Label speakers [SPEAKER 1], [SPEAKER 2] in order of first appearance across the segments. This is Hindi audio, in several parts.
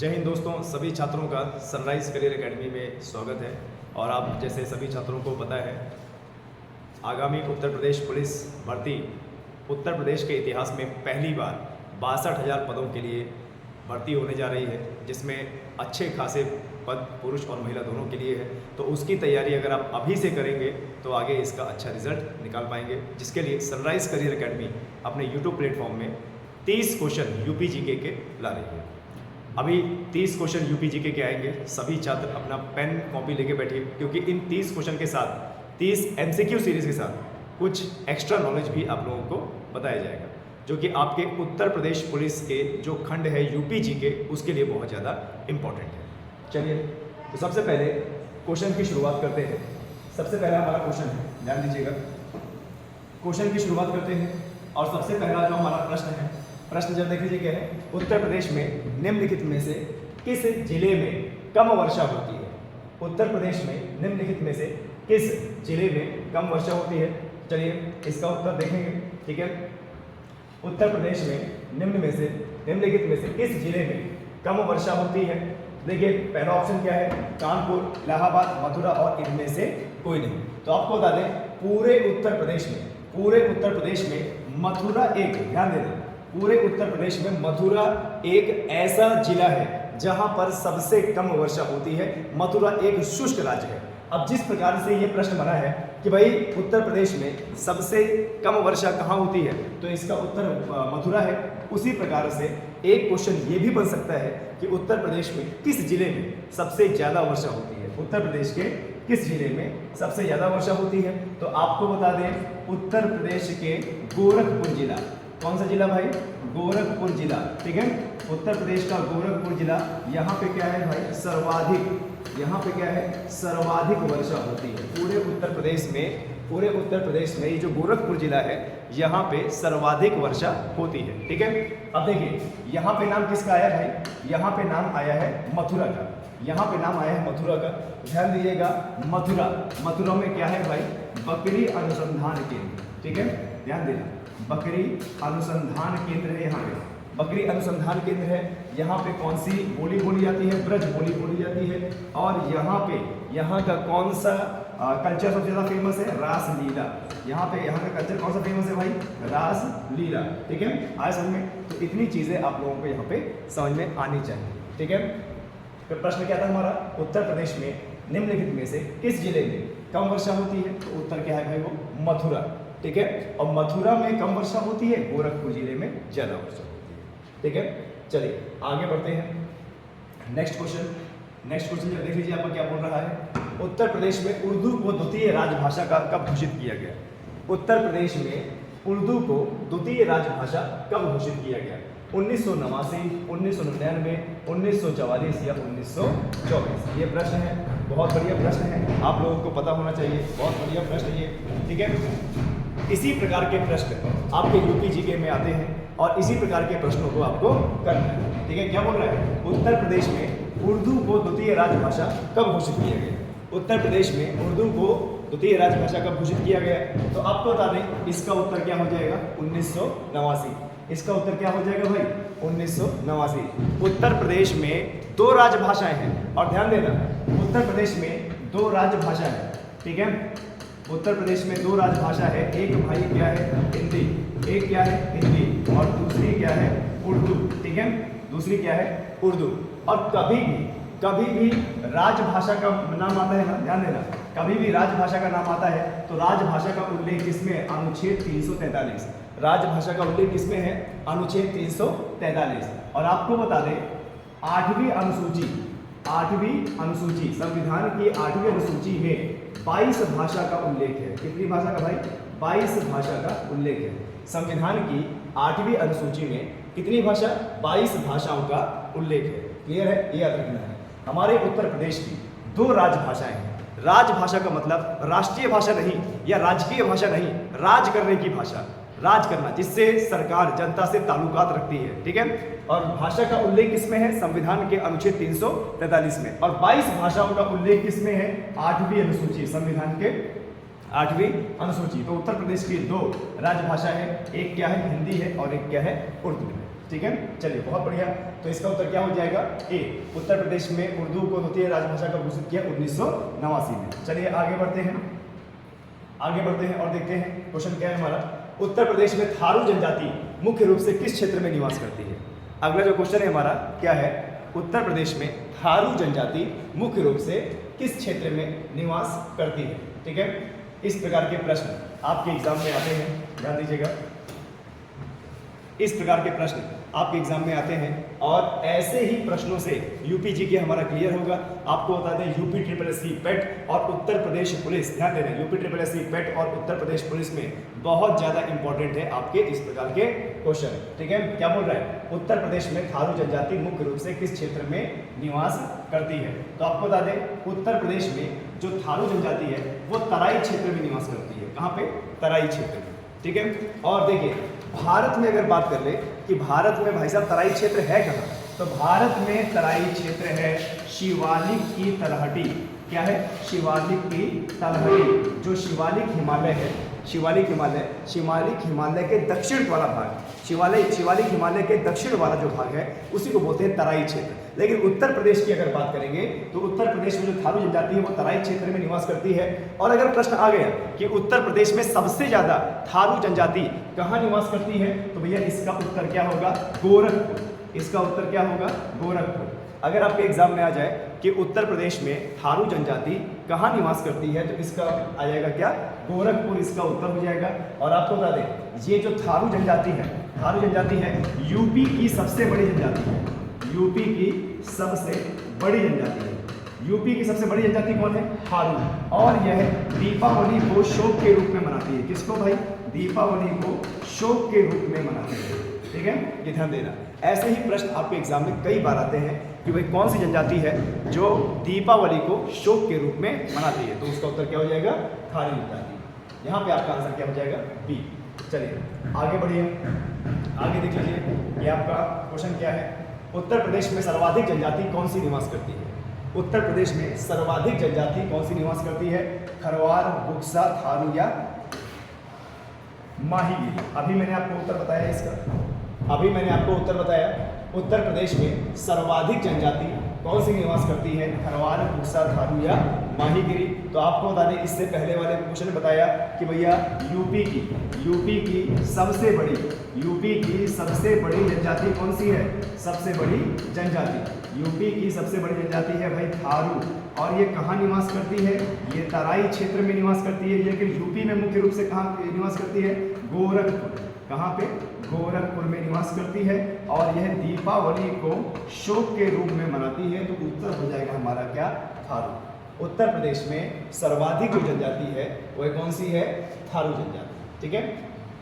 [SPEAKER 1] जय हिंद दोस्तों, सभी छात्रों का सनराइज करियर एकेडमी में स्वागत है। और आप जैसे सभी छात्रों को पता है, आगामी उत्तर प्रदेश पुलिस भर्ती उत्तर प्रदेश के इतिहास में पहली बार 62,000 पदों के लिए भर्ती होने जा रही है, जिसमें अच्छे खासे पद पुरुष और महिला दोनों के लिए है। तो उसकी तैयारी अगर आप अभी से करेंगे तो आगे इसका अच्छा रिजल्ट निकाल पाएंगे, जिसके लिए सनराइज करियर एकेडमी अपने यूट्यूब प्लेटफॉर्म में 30 क्वेश्चन यूपी जीके के ला रही है। अभी 30 क्वेश्चन यूपी जीके के आएंगे। सभी छात्र अपना पेन कॉपी लेके बैठिए, क्योंकि इन 30 क्वेश्चन के साथ 30 एमसीक्यू सीरीज के साथ कुछ एक्स्ट्रा नॉलेज भी आप लोगों को बताया जाएगा, जो कि आपके उत्तर प्रदेश पुलिस के जो खंड है यूपी जीके उसके लिए बहुत ज़्यादा इम्पोर्टेंट है। चलिए, तो सबसे पहले क्वेश्चन की शुरुआत करते हैं। सबसे पहला हमारा क्वेश्चन है, ध्यान दीजिएगा। क्वेश्चन की शुरुआत करते हैं और सबसे पहला जो हमारा प्रश्न है, प्रश्न जब देख लीजिए क्या है। उत्तर प्रदेश में निम्नलिखित में से किस जिले में कम वर्षा होती है? उत्तर प्रदेश में निम्नलिखित में से किस जिले में कम वर्षा होती है? चलिए इसका उत्तर देखेंगे, ठीक है। उत्तर प्रदेश में निम्नलिखित में से किस जिले में कम वर्षा होती है? देखिए पहला ऑप्शन क्या है, कानपुर, इलाहाबाद, मथुरा और इनमें से कोई नहीं। तो आपको बता दें, पूरे उत्तर प्रदेश में मथुरा एक, ध्यान देना, पूरे उत्तर प्रदेश में मथुरा एक ऐसा जिला है जहां पर सबसे कम वर्षा होती है। मथुरा एक शुष्क राज्य है। अब जिस प्रकार से ये प्रश्न बना है कि भाई उत्तर प्रदेश में सबसे कम वर्षा कहाँ होती है, तो इसका उत्तर मथुरा है। उसी प्रकार से एक क्वेश्चन ये भी बन सकता है कि उत्तर प्रदेश में किस जिले में सबसे ज़्यादा वर्षा होती है? उत्तर प्रदेश के किस जिले में सबसे ज़्यादा वर्षा होती है? तो आपको बता दें, उत्तर प्रदेश के गोरखपुर जिला। कौन सा जिला भाई? गोरखपुर जिला, ठीक है। उत्तर प्रदेश का गोरखपुर जिला, यहाँ पे क्या है भाई? सर्वाधिक, यहाँ पे क्या है? सर्वाधिक वर्षा होती है पूरे उत्तर प्रदेश में। पूरे उत्तर प्रदेश में ये जो गोरखपुर जिला है, यहाँ पे सर्वाधिक वर्षा होती है, ठीक है। अब देखिए यहाँ पे नाम किसका आया भाई? यहाँ पे नाम आया है मथुरा का। यहाँ पे नाम आया है मथुरा का, ध्यान दीजिएगा। मथुरा में क्या है भाई? बकरी अनुसंधान केंद्र, ठीक है, ध्यान देना। बकरी अनुसंधान केंद्र है यहाँ पे, बकरी अनुसंधान केंद्र है। यहाँ पे कौन सी बोली बोली जाती है? ब्रज बोली बोली जाती है। और यहाँ पे यहाँ का कौन सा कल्चर सबसे ज़्यादा फेमस है? रासलीला। यहाँ का कल्चर कौन सा फेमस है भाई? रासलीला, ठीक है। आए समझ में? तो इतनी चीज़ें आप लोगों को यहाँ पे समझ में आनी चाहिए, ठीक है। तो प्रश्न क्या था हमारा? उत्तर प्रदेश में निम्नलिखित में से किस जिले में कम वर्षा होती है? तो उत्तर क्या है भाई? वो मथुरा, ठीक है। और मथुरा में कम वर्षा होती है, गोरखपुर जिले में ज़्यादा वर्षा होती है, ठीक है। चलिए आगे बढ़ते हैं। नेक्स्ट क्वेश्चन जब देख लीजिए आपको क्या बोल रहा है। उत्तर प्रदेश में उर्दू को द्वितीय राजभाषा का कब घोषित किया गया? उत्तर प्रदेश में उर्दू को द्वितीय राजभाषा कब घोषित किया गया? 1989, 1999, 1944 या 1924? ये प्रश्न है, बहुत बढ़िया प्रश्न है, आप लोगों को पता होना चाहिए। बहुत बढ़िया प्रश्न ये, ठीक है। इसी प्रकार के प्रश्न आपके यूपी जीके में आते हैं और इसी प्रकार के प्रश्नों को आपको करना है, ठीक है। क्या बोल रहा है? उत्तर प्रदेश में उर्दू को द्वितीय राजभाषा कब घोषित किया गया? उत्तर प्रदेश में उर्दू को द्वितीय राजभाषा कब घोषित किया गया? तो आपको बता दें, इसका उत्तर क्या हो जाएगा? 1989। इसका उत्तर क्या हो जाएगा भाई? 1989। उत्तर प्रदेश में 2 राजभाषाएं हैं, और ध्यान देना, उत्तर प्रदेश में 2 राजभाषा है, ठीक है। उत्तर प्रदेश में 2 राजभाषा है। एक भाई क्या है? हिंदी। एक क्या है? हिंदी। और दूसरी क्या है? उर्दू, ठीक है। दूसरी क्या है? उर्दू। और कभी भी राजभाषा का नाम आता है ना, ध्यान देना, कभी भी राजभाषा का नाम आता है तो राजभाषा का उल्लेख किसमें है? अनुच्छेद 343। राजभाषा का उल्लेख किसमें है? अनुच्छेद 343। और आपको बता दें, 8वीं अनुसूची, संविधान की 8वीं अनुसूची में 22 भाषा का उल्लेख है। कितनी भाषा का भाई? 22 भाषा का उल्लेख है। संविधान की 8वीं अनुसूची में कितनी भाषा? 22 भाषाओं का उल्लेख है। क्लियर है? ये याद रखना है। हमारे उत्तर प्रदेश की 2 राजभाषाएं हैं। राजभाषा का मतलब राष्ट्रीय भाषा नहीं या राजकीय भाषा नहीं, राज करने की भाषा, राज करना, जिससे सरकार जनता से ताल्लुकात रखती है, ठीक है। और भाषा का उल्लेख किसमें है? संविधान के अनुच्छेद 343 में। और 22 भाषाओं का उल्लेख किसमें है? 8वीं अनुसूची, संविधान के 8वीं अनुसूची। तो उत्तर प्रदेश की 2 राजभाषा है, एक क्या है? हिंदी है और एक क्या है? उर्दू है। ठीक है, चलिए बहुत बढ़िया। तो इसका उत्तर क्या हो जाएगा? ए। उत्तर प्रदेश में उर्दू को द्वितीय राजभाषा का घोषित किया 1989 में। चलिए आगे बढ़ते हैं, आगे बढ़ते हैं और देखते हैं क्वेश्चन क्या है हमारा। उत्तर प्रदेश में थारू जनजाति मुख्य रूप से किस क्षेत्र में निवास करती है? अगला जो क्वेश्चन है हमारा क्या है? उत्तर प्रदेश में थारू जनजाति मुख्य रूप से किस क्षेत्र में निवास करती है? ठीक है, इस प्रकार के प्रश्न आपके एग्जाम में आते हैं, ध्यान दीजिएगा। इस प्रकार के प्रश्न आपके एग्जाम में आते हैं और ऐसे ही प्रश्नों से यूपी जी के हमारा क्लियर होगा। आपको बता दें यूपी SSC पेट और उत्तर प्रदेश पुलिस, ध्यान दे रहे हैं, यूपी SSC पेट और उत्तर प्रदेश पुलिस में बहुत ज़्यादा इंपॉर्टेंट है आपके इस प्रकार के क्वेश्चन। ठीक है, क्या बोल रहा है? उत्तर प्रदेश में थारू जनजाति मुख्य रूप से किस क्षेत्र में निवास करती है? तो आपको बता दें उत्तर प्रदेश में जो थारू जनजाति है वो तराई क्षेत्र में निवास करती है। कहाँ पे? तराई क्षेत्र में। ठीक है, और देखिए भारत में अगर बात कर ले कि भारत में भाई साहब तराई क्षेत्र है कहाँ, तो भारत में तराई क्षेत्र है शिवालिक की तलहटी। क्या है? शिवालिक की तलहटी, जो शिवालिक हिमालय है, शिवालिक हिमालय के दक्षिण वाला भाग, शिवालिक हिमालय के दक्षिण वाला जो भाग है उसी को बोलते हैं तराई क्षेत्र। लेकिन उत्तर प्रदेश की अगर बात करेंगे तो उत्तर प्रदेश में जो थारू जनजाति है वो तराई क्षेत्र में निवास करती है। और अगर प्रश्न आ गया कि उत्तर प्रदेश में सबसे ज्यादा थारू जनजाति कहाँ निवास करती है, तो भैया इसका उत्तर क्या होगा? गोरखपुर। इसका उत्तर क्या होगा? गोरखपुर। अगर आपके एग्जाम में आ जाए कि उत्तर प्रदेश में थारू जनजाति कहाँ निवास करती है, तो इसका आ जाएगा क्या? गोरखपुर इसका उत्तर हो जाएगा। और आपको बता दें ये जो थारू जनजाति है यूपी की सबसे बड़ी जनजाति है। यूपी की सबसे बड़ी जनजाति है। यूपी की सबसे बड़ी जनजाति कौन है? थारू। और यह दीपावली को शोक के रूप में मनाती है। किसको भाई? दीपावली को शोक के रूप में मनाती है। ठीक है, ये ध्यान देना। ऐसे ही प्रश्न आपके एग्जाम में कई बार आते हैं कि भाई कौन सी जनजाति है जो दीपावली को शोक के रूप में मनाती है, तो उसका उत्तर क्या हो जाएगा? थारू जनजाति। यहाँ पे आपका आंसर क्या हो जाएगा? बी। चलिए आगे बढ़िए, आगे देख लीजिए ये आपका क्वेश्चन क्या है। उत्तर प्रदेश में सर्वाधिक जनजाति कौन सी निवास करती है? उत्तर प्रदेश में सर्वाधिक जनजाति कौन सी निवास करती है? खरवार, बुक्सा, थारू या माहीगिरी। अभी मैंने आपको उत्तर बताया इसका, अभी मैंने आपको उत्तर बताया। उत्तर प्रदेश में सर्वाधिक जनजाति कौन सी निवास करती है? खरवार, बुक्सा, थारू या माहीगिरी। तो आपको बता दें इससे पहले वाले क्वेश्चन में बताया कि भैया यूपी की सबसे बड़ी जनजाति कौन सी है? सबसे बड़ी जनजाति यूपी की सबसे बड़ी जनजाति है भाई थारू। और ये कहाँ निवास करती है? ये तराई क्षेत्र में निवास करती है। लेकिन यूपी में मुख्य रूप से कहाँ निवास करती है? गोरखपुर। कहाँ पे? गोरखपुर में निवास करती है। और यह दीपावली को शोक के रूप में मनाती है। तो उत्तर हो जाएगा हमारा क्या? थारू। उत्तर प्रदेश में सर्वाधिक जो जनजाति है वह कौन सी है? थारू जनजाति। ठीक है,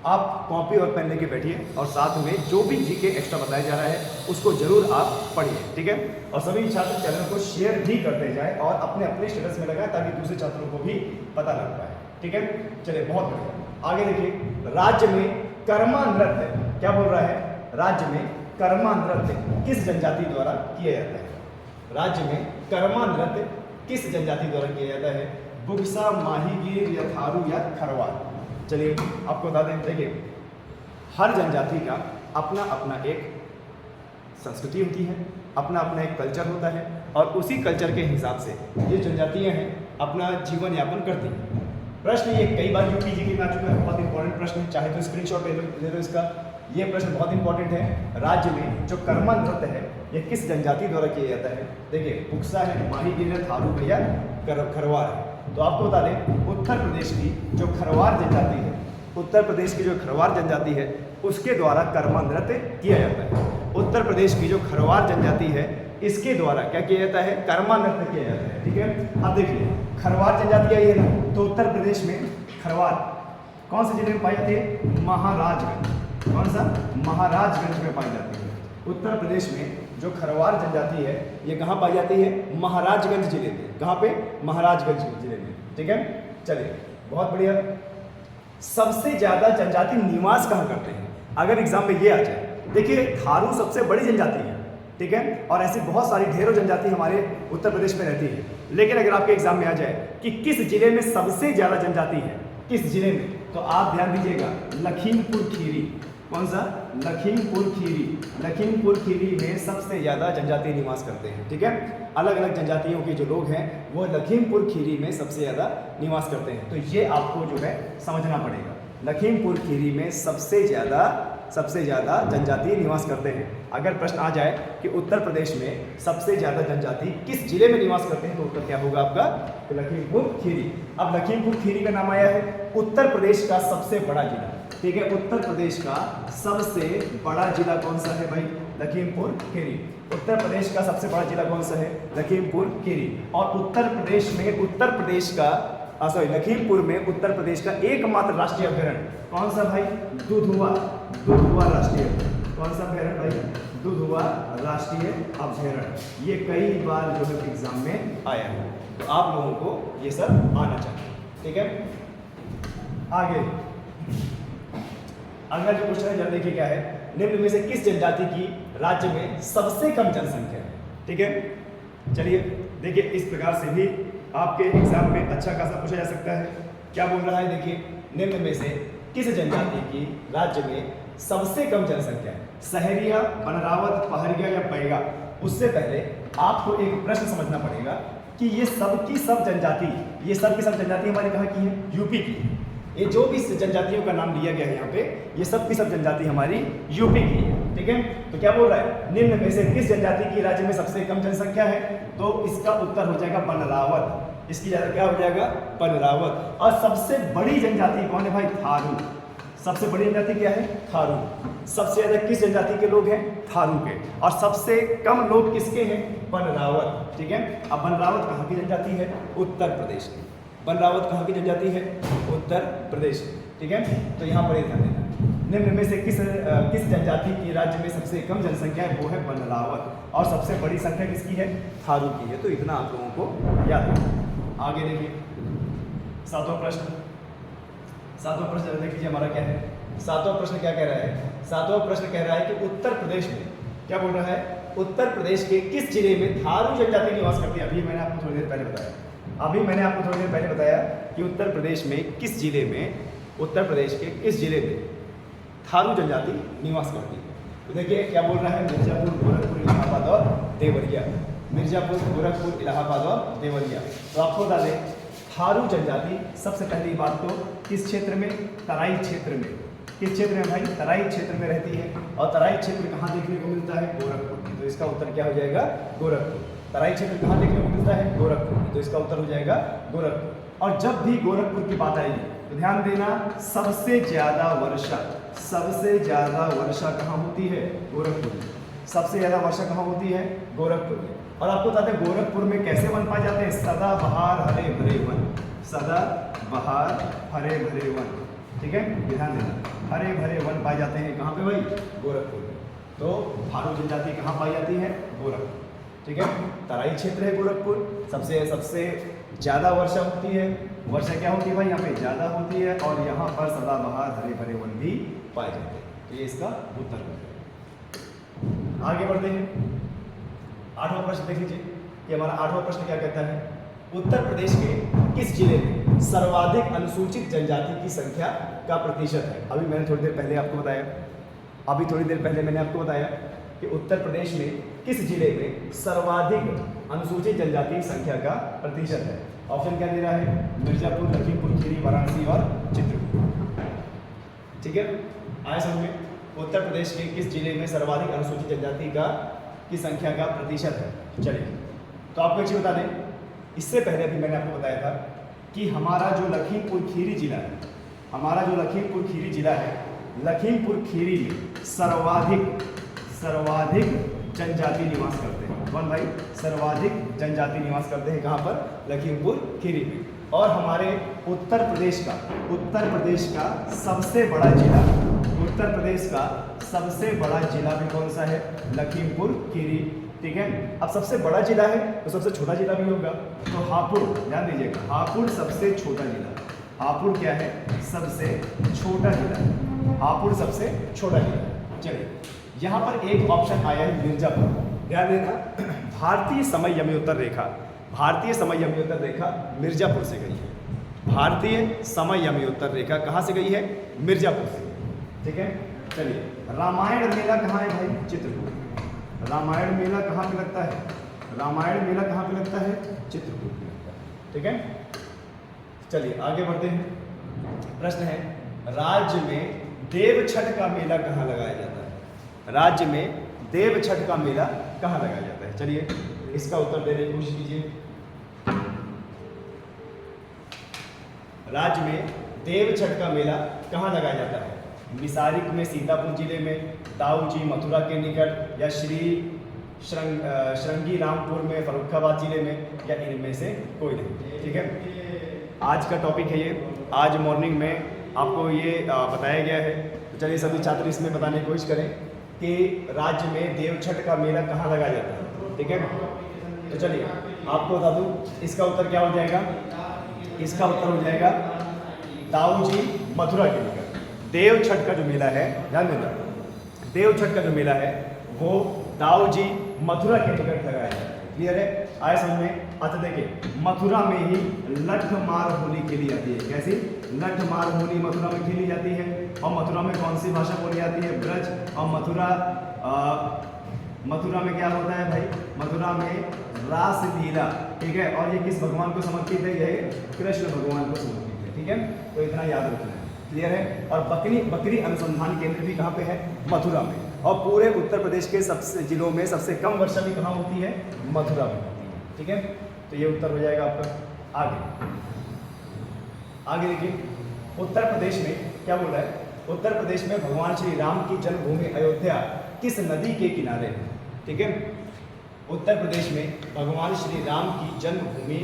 [SPEAKER 1] आप कॉपी और पेन लेके बैठिए और साथ में जो भी जीके एक्स्ट्रा बताया जा रहा है उसको जरूर आप पढ़िए। ठीक है, और सभी छात्र चैनल को शेयर भी करते जाएं और अपने अपने स्टेटस में लगाएं ताकि दूसरे छात्रों को भी पता लग पाए। ठीक है, चलिए बहुत बढ़िया। आगे देखिए, राज्य में कर्मा नृत्य, क्या बोल रहा है? राज्य में कर्मा नृत्य किस जनजाति द्वारा किया जाता है? राज्य में कर्मा नृत्य किस जनजाति द्वारा किया जाता है? बुक्सा, माहीगीर या थारू या खरवार। चलिए आपको बता दें, देखिए हर जनजाति का अपना अपना एक संस्कृति होती है, अपना अपना एक कल्चर होता है और उसी कल्चर के हिसाब से ये जनजातियां हैं अपना जीवन यापन करती हैं। प्रश्न ये कई बार यूपी जीके में आ चुका है, बहुत इंपॉर्टेंट प्रश्न है, चाहे तो स्क्रीनशॉट ले लो इसका। ये प्रश्न बहुत इंपॉर्टेंट है। राज्य में जो कर्मा नृत्य है ये किस जनजाति द्वारा किया जाता है? देखिए बुक्सा है, माहीगीर है, थारू भैया खरवार है। तो आपको बता दें उत्तर प्रदेश की जो खरवार जनजाति है, उत्तर प्रदेश की जो खरवार जनजाति है उसके द्वारा कर्मा नृत्य किया जाता है। उत्तर प्रदेश की जो खरवार जनजाति है इसके द्वारा क्या किया जाता है? कर्मा नृत्य किया जाता है। ठीक है, अब देखिए खरवार जनजाति आई है ना, तो उत्तर प्रदेश में खरवार कौन से जिले में पाई जाती है? महाराजगंज। कौन सा? महाराजगंज में पाई जाती है। उत्तर प्रदेश में जो खरवार जनजाति है ये कहाँ पाई जाती है? महाराजगंज जिले में। कहाँ पे? महाराजगंज जिले में। ठीक है, चलिए बहुत बढ़िया। सबसे ज्यादा जनजाति निवास कहाँ करते हैं? अगर एग्जाम में ये आ जाए, देखिए थारू सबसे बड़ी जनजाति है, ठीक है, और ऐसी बहुत सारी ढेरों जनजाति हमारे उत्तर प्रदेश में रहती है। लेकिन अगर आपके एग्जाम में आ जाए कि किस जिले में सबसे ज्यादा जनजाति है, किस जिले में, तो आप ध्यान दीजिएगा लखीमपुर खीरी। कौन सा? लखीमपुर खीरी। लखीमपुर खीरी में सबसे ज़्यादा जनजातीय निवास करते हैं। ठीक है, अलग अलग जनजातियों के जो लोग हैं वो लखीमपुर खीरी में सबसे ज़्यादा निवास करते हैं। तो ये आपको जो है समझना पड़ेगा, लखीमपुर खीरी में सबसे ज़्यादा जनजाति निवास करते हैं। अगर प्रश्न आ जाए कि उत्तर प्रदेश में सबसे ज़्यादा जनजाति किस जिले में निवास करते हैं तो उत्तर क्या होगा आपका? तो लखीमपुर खीरी। अब लखीमपुर खीरी का नाम आया है उत्तर प्रदेश का सबसे बड़ा जिला। ठीक है, उत्तर प्रदेश का सबसे बड़ा जिला कौन सा है भाई? लखीमपुर खीरी। उत्तर प्रदेश का सबसे बड़ा जिला कौन सा है? लखीमपुर खीरी। और लखीमपुर में उत्तर प्रदेश का एकमात्र राष्ट्रीय अभयारण्य कौन सा भाई? दुधवा राष्ट्रीय। कौन सा अभयारण्य भाई? दुधवा राष्ट्रीय अभयारण्य। ये कई बार जो है एग्जाम में आया है, तो आप लोगों को ये सब आना चाहिए। ठीक है, आगे अगला जो क्वेश्चन है जरा देखिए क्या है, निम्न में से किस जनजाति की राज्य में सबसे कम जनसंख्या है? ठीक है, चलिए देखिए, इस प्रकार से भी आपके एग्जाम में अच्छा खासा पूछा जा सकता है। क्या बोल रहा है? देखिए, निम्न में से किस जनजाति की राज्य में सबसे कम जनसंख्या है? सहरिया, बनरावत, पहरिया या बैगा? उससे पहले आपको एक प्रश्न समझना पड़ेगा कि ये सब की सब जनजाति हमारी कहाँ की है? यूपी की। ये जो भी जनजातियों का नाम लिया गया है यहाँ पे, ये सब की सब जनजाति हमारी यूपी की है। ठीक है, तो क्या बोल रहा है? निम्न में से किस जनजाति की राज्य में सबसे कम जनसंख्या है? तो इसका उत्तर हो जाएगा बनरावत। इसकी ज्यादा क्या हो जाएगा? बनरावत। और सबसे बड़ी जनजाति कौन है भाई? थारू। सबसे बड़ी जनजाति क्या है? थारू। सबसे ज्यादा किस जनजाति के लोग हैं? थारू के। और सबसे कम लोग किसके हैं? बनरावत। ठीक है, अब बनरावत कहाँ की जनजाति है? उत्तर प्रदेश की। बनरावत कहाँ की जनजाति है? उत्तर प्रदेश। ठीक है, तो यहाँ पर ध्यान देना, निम्न में से किस जनजाति की राज्य में सबसे कम जनसंख्या है? वो है बनरावत। और सबसे बड़ी संख्या किसकी है? थारू की है। तो इतना आप लोगों को याद रखना। आगे देखिए, सातवां प्रश्न देखिए हमारा क्या है। सातवां प्रश्न क्या कह रहा है? सातवां प्रश्न कह रहा है कि उत्तर प्रदेश में, क्या बोल रहा है? उत्तर प्रदेश के किस जिले में थारू जनजाति निवास करती है? अभी मैंने आपको थोड़ी देर पहले बताया कि उत्तर प्रदेश के किस जिले में थारू जनजाति निवास करती है। तो देखिए क्या बोल रहा है? मिर्जापुर, गोरखपुर, इलाहाबाद और देवरिया। मिर्जापुर, गोरखपुर, इलाहाबाद और देवरिया। तो आपको बता दें, थारू जनजाति सबसे पहली बात तो किस क्षेत्र में? तराई क्षेत्र में। किस क्षेत्र में भाई? तराई क्षेत्र में रहती है। और तराई क्षेत्र कहाँ देखने को मिलता है? गोरखपुर में। तो इसका उत्तर क्या हो जाएगा? गोरखपुर। तराई क्षेत्र कहाँ देखने को मिलता है? गोरखपुर में। तो इसका उत्तर हो जाएगा गोरखपुर। और जब भी गोरखपुर की बात आएगी तो ध्यान देना, सबसे ज्यादा वर्षा कहाँ होती है? गोरखपुर में। सबसे ज्यादा वर्षा कहाँ होती है? गोरखपुर में। और आपको बता दें गोरखपुर में कैसे वन पाए जाते हैं? सदाबहार हरे भरे वन। सदाबहार हरे भरे वन। ठीक है, ध्यान देना, हरे भरे वन पाए जाते हैं कहाँ पे भाई? गोरखपुर में। तो थारू जनजाति कहाँ पाई जाती है? गोरखपुर। ठीक है, तराई क्षेत्र है गोरखपुर। सबसे ज़्यादा वर्षा होती है। वर्षा क्या होती है भाई? यहाँ पे ज़्यादा होती है। और यहाँ पर सदाबहार हरे भरे वन भी पाए जाते हैं। तो ये इसका उत्तर है। आगे बढ़ते हैं, आठवां प्रश्न देख लीजिए कि हमारा आठवां प्रश्न क्या कहता है? उत्तर प्रदेश के किस जिले में सर्वाधिक अनुसूचित जनजाति की संख्या का प्रतिशत है? अभी मैंने थोड़ी देर पहले आपको बताया कि उत्तर प्रदेश में किस जिले में सर्वाधिक अनुसूचित जनजाति की संख्या का प्रतिशत है? ऑप्शन क्या दे रहा है? मिर्जापुर, लखीमपुर खीरी, वाराणसी और चित्रकूट। ठीक है, आए समझ में? उत्तर प्रदेश के किस जिले में सर्वाधिक अनुसूचित जनजाति की संख्या का प्रतिशत है? चलिए, तो आपको एक चीज बता दें, इससे पहले अभी मैंने आपको बताया था कि हमारा जो लखीमपुर खीरी जिला है, लखीमपुर खीरी में सर्वाधिक जनजाति निवास करते हैं। कौन भाई? सर्वाधिक जनजाति निवास करते हैं कहाँ पर? लखीमपुर खीरी में। और हमारे उत्तर प्रदेश का सबसे बड़ा जिला भी कौन सा है? लखीमपुर खीरी। ठीक है, अब सबसे बड़ा जिला है तो सबसे छोटा जिला भी होगा। तो हापुड़, ध्यान दीजिएगा, हापुड़ सबसे छोटा जिला। हापुड़ क्या है? सबसे छोटा जिला। हापुड़ सबसे छोटा जिला। चलिए, यहाँ पर एक ऑप्शन आया है मिर्जापुर। ध्यान देना, भारतीय समयमी उत्तर रेखा मिर्जापुर से गई है। भारतीय समयमी उत्तर रेखा कहाँ से गई है? मिर्जापुर से। ठीक है, चलिए, रामायण मेला कहाँ है भाई? चित्रकूट में। रामायण मेला कहाँ पे लगता है? रामायण मेला कहाँ पे लगता है? चित्रकूट में लगता है। ठीक है, चलिए आगे बढ़ते हैं। प्रश्न है, राज्य में देव छठ का मेला कहाँ लगाया जाता है? राज्य में देव छठ का मेला कहाँ लगाया जाता है? चलिए इसका उत्तर देने की कोशिश कीजिए। राज्य में देव छठ का मेला कहाँ लगाया जाता है? मिसारिक में सीतापुर जिले में, दाऊजी मथुरा के निकट, या श्रृंगी रामपुर में फर्रुखाबाद जिले में, या इनमें से कोई नहीं। ठीक है, आज का टॉपिक है ये। आज मॉर्निंग में आपको ये बताया गया है। तो चलिए सभी छात्र इसमें बताने की कोशिश करें कि राज्य में देव छठ का मेला कहाँ लगाया जाता है। ठीक है, तो चलिए आपको बता दूँ, इसका उत्तर क्या हो जाएगा? इसका उत्तर हो जाएगा दाऊजी मथुरा के निकट। देव छठ का जो मेला है, ध्यान देना, देव छठ का जो मेला है वो दाऊजी मथुरा के निकट लगाया जाता है। क्लियर है? आए समझ में? अच्छा देखिए, मथुरा में ही लठमार होली खेली जाती है। कैसी? लठमार होली मथुरा में खेली जाती है। और मथुरा में कौन सी भाषा बोली जाती है? ब्रज। और मथुरा में क्या होता है भाई? मथुरा में रास लीला। ठीक है, और ये किस भगवान को समर्पित है? ये कृष्ण भगवान को समर्पित है। ठीक है, तो इतना याद रखना है। क्लियर है? और बकरी अनुसंधान केंद्र भी कहाँ पे है? मथुरा में। और पूरे उत्तर प्रदेश के सबसे जिलों में सबसे कम वर्षा भी कहाँ होती है? मथुरा में होती है। ठीक है, तो ये उत्तर हो जाएगा आपका। आगे देखिए, उत्तर प्रदेश में क्या बोल रहा है? उत्तर प्रदेश में भगवान श्री राम की जन्मभूमि अयोध्या किस नदी के किनारे है? ठीक है, उत्तर प्रदेश में भगवान श्री राम की जन्मभूमि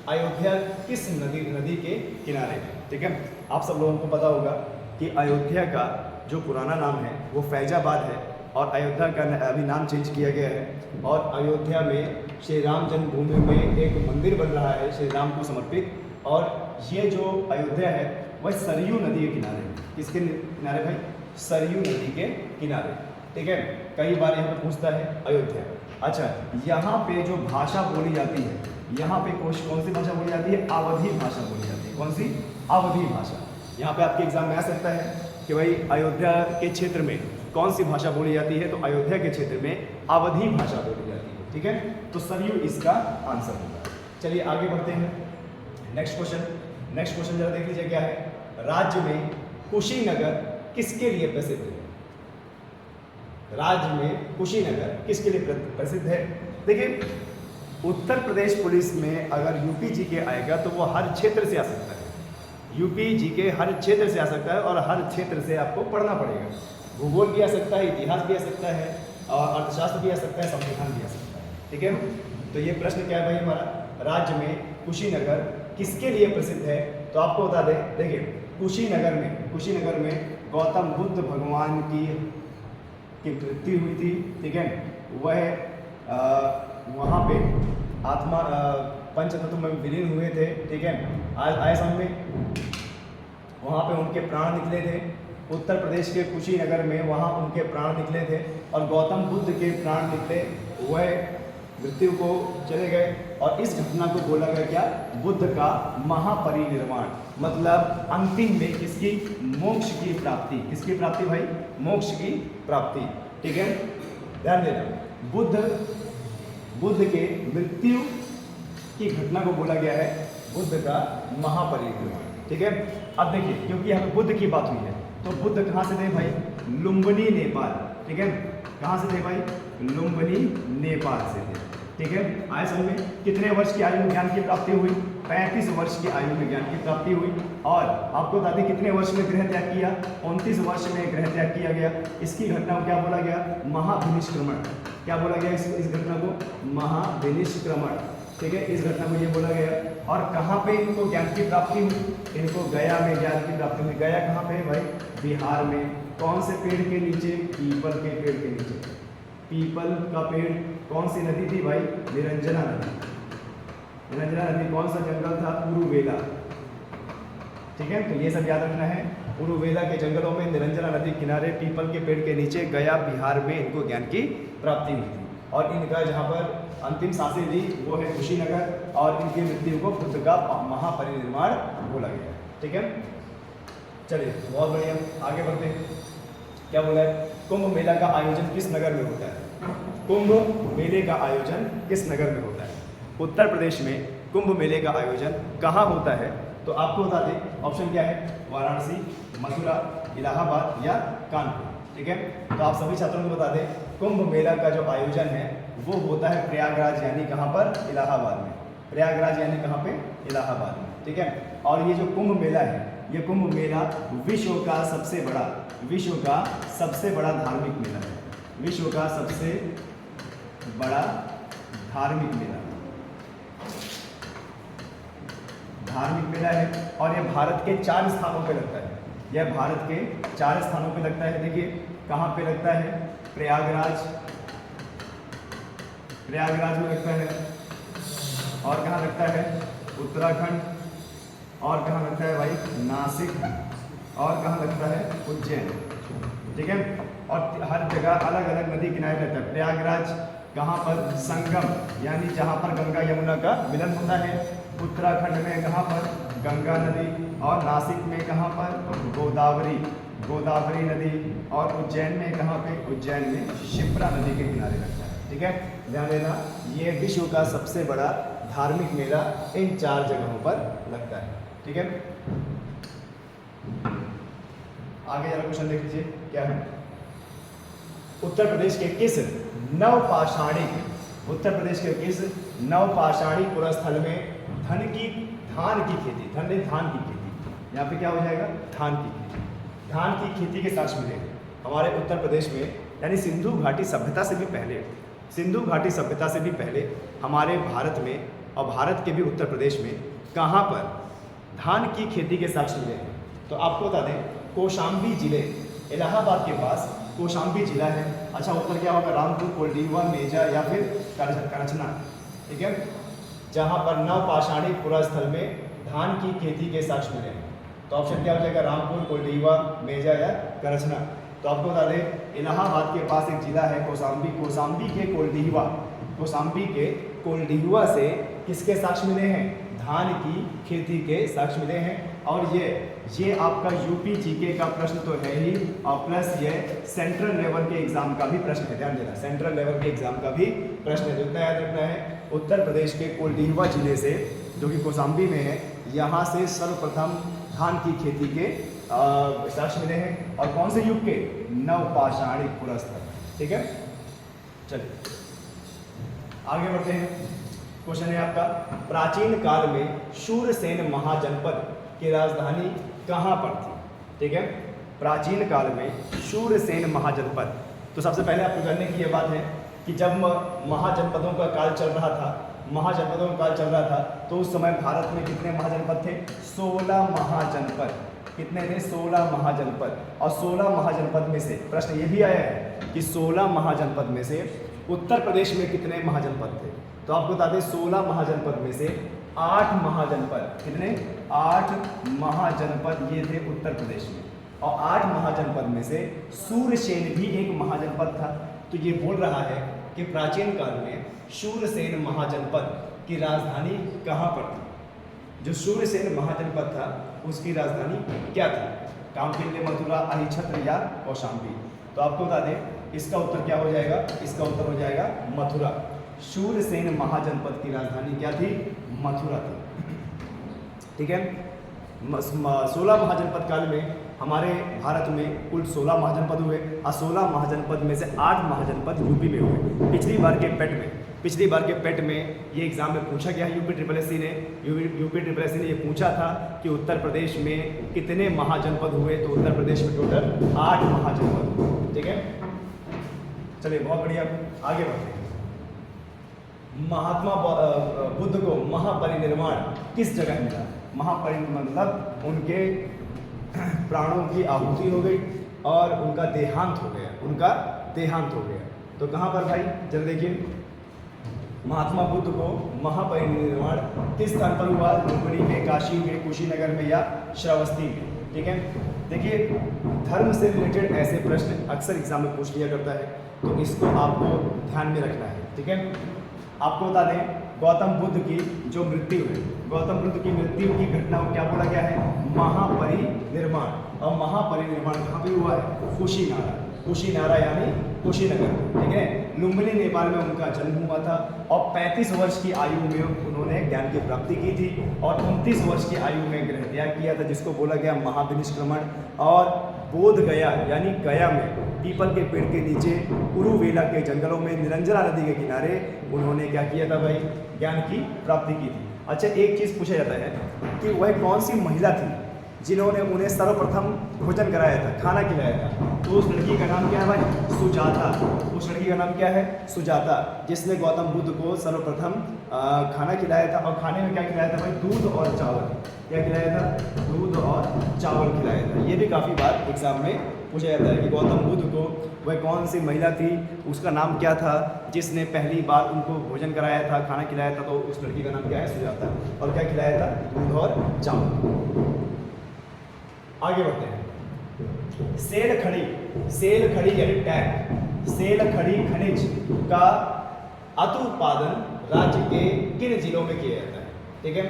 [SPEAKER 1] अयोध्या किस नदी के किनारे है? ठीक है, आप सब लोगों को पता होगा कि अयोध्या का जो पुराना नाम है वो फैजाबाद है, और अयोध्या का अभी नाम चेंज किया गया है। और अयोध्या में श्री राम जन्मभूमि में एक मंदिर बन रहा है श्री राम को समर्पित। और ये जो अयोध्या है वह सरयू नदी के किनारे है। किसके किनारे भाई? सरयू नदी के किनारे। ठीक है, कई बार यहाँ पे पूछता है अयोध्या। अच्छा, यहाँ पे जो भाषा बोली जाती है, यहाँ पे कौन सी भाषा बोली जाती है? अवधी भाषा बोली जाती है। कौन सी? अवधी भाषा। यहाँ पे आपके एग्जाम में आ सकता है कि भाई अयोध्या के क्षेत्र में कौन सी भाषा बोली जाती है? तो अयोध्या के क्षेत्र में अवधी भाषा बोली जाती है। ठीक है, तो सरयू इसका आंसर होगा। चलिए आगे बढ़ते हैं। नेक्स्ट क्वेश्चन जरा देख लीजिए क्या है। राज्य में कुशीनगर किसके लिए प्रसिद्ध है? राज्य में कुशीनगर किसके लिए प्रसिद्ध है? देखिए, उत्तर प्रदेश पुलिस में अगर यूपी जीके आएगा तो वो हर क्षेत्र से आ सकता है। यूपी जीके हर क्षेत्र से आ सकता है, और हर क्षेत्र से आपको पढ़ना पड़ेगा। भूगोल भी आ सकता है, इतिहास भी आ सकता है, और अर्थशास्त्र भी आ सकता है, संविधान भी आ सकता है। ठीक है, तो ये प्रश्न क्या है भाई हमारा? राज्य में कुशीनगर किसके लिए प्रसिद्ध है? तो आपको बता दें, देखिए कुशीनगर में गौतम बुद्ध भगवान की मृत्यु हुई थी। ठीक है, वह वहाँ पे आत्मा पंचतत्व में विलीन हुए थे। ठीक है, आए समझ में? वहाँ पे उनके प्राण निकले थे। उत्तर प्रदेश के कुशीनगर में वहाँ उनके प्राण निकले थे, और गौतम बुद्ध के प्राण निकले, वह मृत्यु को चले गए। और इस घटना को बोला गया क्या? बुद्ध का महापरिनिर्वाण। मतलब अंतिम में किसकी? मोक्ष की प्राप्ति। किसकी प्राप्ति भाई? मोक्ष की प्राप्ति। ठीक है, ध्यान देना, बुद्ध के मृत्यु की घटना को बोला गया है बुद्ध का महापरिनिर्वाण। ठीक है, अब देखिए, क्योंकि यहाँ पे बुद्ध की बात हुई है, तो बुद्ध कहाँ से थे भाई? लुम्बिनी नेपाल। ठीक है, कहाँ से थे भाई? लुम्बिनी नेपाल से थे। ठीक है, आए समझ में? कितने वर्ष की आयु में ज्ञान की प्राप्ति हुई? 35 वर्ष की आयु में ज्ञान की प्राप्ति हुई। और आपको बता दें कितने वर्ष में गृह त्याग किया? 29 वर्ष में गृह त्याग किया गया। इसकी घटना को क्या बोला गया? महाविनिष्क्रमण। क्या बोला गया इस घटना को? महाविनिष्क्रमण। ठीक है, इस घटना को ये बोला गया। और कहाँ पे इनको ज्ञान की प्राप्ति हुई? इनको गया में ज्ञान की प्राप्ति हुई। गया कहाँ पे है भाई? बिहार में। कौन से पेड़ के नीचे? पीपल के पेड़ के नीचे। पीपल का पेड़। कौन सी नदी थी भाई? निरंजना नदी। निरंजना नदी कौन सा जंगल था? उरुवेला। ठीक है, तो ये सब याद रखना है। उरुवेला के जंगलों में निरंजना नदी किनारे पीपल के पेड़ के नीचे गया बिहार में इनको ज्ञान की प्राप्ति हुई थी। और इनका जहाँ पर अंतिम सांसें ली वो है कुशीनगर, और इनकी मृत्यु को बुद्ध का महापरिनिर्वाण बोला गया। ठीक है, चलिए बहुत बढ़िया, आगे बढ़ते हैं। क्या बोला है? कुंभ मेला का आयोजन किस नगर में होता है? कुंभ मेले का आयोजन किस नगर में होता है? उत्तर प्रदेश में कुंभ मेले का आयोजन कहाँ होता है? तो आपको बता दें, ऑप्शन क्या है? वाराणसी, मथुरा, इलाहाबाद या कानपुर। ठीक है, तो आप सभी छात्रों को बता दें, कुंभ मेला का जो आयोजन है वो होता है प्रयागराज, यानी कहाँ पर? इलाहाबाद में। प्रयागराज यानी कहाँ पे? इलाहाबाद में। ठीक है, और ये जो कुंभ मेला है, ये कुंभ मेला विश्व का सबसे बड़ा धार्मिक मेला है। विश्व का सबसे बड़ा धार्मिक मेला है, और यह भारत के 4 स्थानों पे लगता है। यह भारत के 4 स्थानों पे लगता है। देखिए कहाँ पे लगता है? प्रयागराज में लगता है, और कहाँ लगता है? उत्तराखंड, और कहाँ लगता है भाई? नासिक, और कहाँ लगता है? उज्जैन। ठीक है, और हर जगह अलग अलग नदी किनारे रहता है। प्रयागराज कहाँ पर? संगम, यानी जहाँ पर गंगा यमुना का मिलन होता है। उत्तराखंड में कहाँ पर? गंगा नदी, और नासिक में कहाँ पर? गोदावरी नदी, और उज्जैन में कहाँ पे? उज्जैन में शिप्रा नदी के किनारे लगता है। ठीक है, ध्यान देना, ये विश्व का सबसे बड़ा धार्मिक मेला इन 4 जगहों पर लगता है। ठीक है, आगे जरा क्वेश्चन देख लीजिए क्या है? उत्तर प्रदेश के किस नवपाषाणी पुरस्थल में धान की खेती, यहाँ पे क्या हो जाएगा? धान की खेती के साक्ष्य मिले हमारे उत्तर प्रदेश में, यानी सिंधु घाटी सभ्यता से भी पहले हमारे भारत में, और भारत के भी उत्तर प्रदेश में कहाँ पर धान की खेती के साक्ष्य मिले हैं? तो आपको बता दें, कौशाम्बी जिले, इलाहाबाद के पास कौशाम्बी जिला है। अच्छा, उत्तर क्या होगा? रामपुर, कोल्डीवा, मेजा या फिर करछना। ठीक है, जहाँ पर नवपाषाणी पुरास्थल में धान की खेती के साक्ष्य मिले हैं। तो ऑप्शन क्या हो जाएगा? रामपुर, कोल्डीवा, मेजा या करछना। तो आपको बता दें, इलाहाबाद के पास एक जिला है कौशाम्बी के कोल्डीवा से किसके साक्ष्य मिले हैं? धान की खेती के साक्ष्य मिले हैं। और ये आपका यूपी जीके का प्रश्न तो है ही, और प्लस ये सेंट्रल लेवल के एग्जाम का भी प्रश्न है। ध्यान देना, सेंट्रल लेवल के एग्जाम का भी प्रश्न है। जितना याद रखना है, उत्तर प्रदेश के कोल्डीवा जिले से, जो कि कौशाम्बी में है, यहाँ से सर्वप्रथम धान की खेती के साक्ष्य मिले हैं। और कौन से युग के? नवपाषाणी पुरस्थल। ठीक है, चलिए आगे बढ़ते हैं। क्वेश्चन है आपका, प्राचीन काल में शूरसेन महाजनपद की राजधानी कहाँ पर थी? ठीक है, प्राचीन काल में शूरसेन महाजनपद। तो सबसे पहले आपको जानने की यह बात है कि जब महाजनपदों का काल चल रहा था, तो उस समय भारत में कितने महाजनपद थे? 16 महाजनपद। कितने थे? 16 महाजनपद। और 16 महाजनपद में से प्रश्न ये भी आया है कि 16 महाजनपद में से उत्तर प्रदेश में कितने महाजनपद थे? तो आपको बता दें, 16 महाजनपद में से 8 महाजनपद, कितने? 8 महाजनपद ये थे उत्तर प्रदेश में। और 8 महाजनपद में से शूरसेन भी एक महाजनपद था। तो ये बोल रहा है कि प्राचीन काल में शूरसेन महाजनपद की राजधानी कहाँ पर थी? जो शूरसेन महाजनपद था उसकी राजधानी क्या थी? कांपिल्य, मथुरा, अहिछत्र या कौशाम्बी। तो आपको बता दें, इसका उत्तर क्या हो जाएगा? इसका उत्तर हो जाएगा मथुरा। शूरसेन महाजनपद की राजधानी क्या थी? मथुरा थी। ठीक है, 16 महाजनपद काल में हमारे भारत में कुल 16 महाजनपद हुए, और 16 महाजनपद में से 8 महाजनपद यूपी में हुए। पिछली बार के पेट में ये एग्जाम में पूछा गया है। यूपी ट्रिपल एस सी ने ये पूछा था कि उत्तर प्रदेश में कितने महाजनपद हुए? तो उत्तर प्रदेश में टोटल 8 महाजनपद हुए। ठीक है, चलिए बहुत बढ़िया, आगे बढ़ते हैं। महात्मा बुद्ध को महापरिनिर्वाण किस जगह मिला? महापरिनिर्वाण मतलब उनके प्राणों की आहुति हो गई और उनका देहांत हो गया। तो कहाँ पर भाई? जरा देखिए, महात्मा बुद्ध को महापरिनिर्वाण किस स्थान पर हुआ? लुम्बिनी में, काशी में, कुशीनगर में या श्रावस्ती में। ठीक है, देखिए धर्म से रिलेटेड ऐसे प्रश्न अक्सर एग्जाम में पूछ लिया करता है, तो इसको आपको ध्यान में रखना है। ठीक है, आपको बता दें, गौतम बुद्ध की जो मृत्यु है, गौतम बुद्ध की मृत्यु की घटना को क्या बोला गया है? महापरिनिर्वाण। और महापरिनिर्वाण कहाँ पे हुआ है? कुशीनारा यानी कुशीनगर, ठीक है। लुम्बिनी नेपाल में उनका जन्म हुआ था और 35 वर्ष की आयु में उन्होंने ज्ञान की प्राप्ति की थी और 29 वर्ष की आयु में गृह त्याग किया था, जिसको बोला गया महाविनिष्क्रमण। और बोध गया यानी गया में पीपल के पेड़ के नीचे उरुवेला के जंगलों में निरंजना नदी के किनारे उन्होंने क्या किया था भाई? ज्ञान की प्राप्ति की थी। अच्छा, एक चीज़ पूछा जाता है कि वह कौन सी महिला थी जिन्होंने उन्हें सर्वप्रथम भोजन कराया था, खाना खिलाया था? तो उस लड़की का नाम क्या है भाई? सुजाता। उस लड़की का नाम क्या है? सुजाता, जिसने गौतम बुद्ध को सर्वप्रथम खाना खिलाया था। और खाने में क्या खिलाया था भाई? दूध और चावल। क्या खिलाया था? दूध और चावल खिलाया था। ये भी काफ़ी बार एग्जाम में पूछा जाता है कि गौतम बुद्ध को वह कौन सी महिला थी, उसका नाम क्या था, जिसने पहली बार उनको भोजन कराया था, खाना खिलाया था? तो उस लड़की का नाम क्या है? सुजाता। और क्या खिलाया था? दूध और चावल। आगे बढ़ते हैं। सेल खड़ी यानी टैग, सेल खड़ी खनिज का उत्पादन राज्य के किन जिलों में किया जाता है? ठीक है,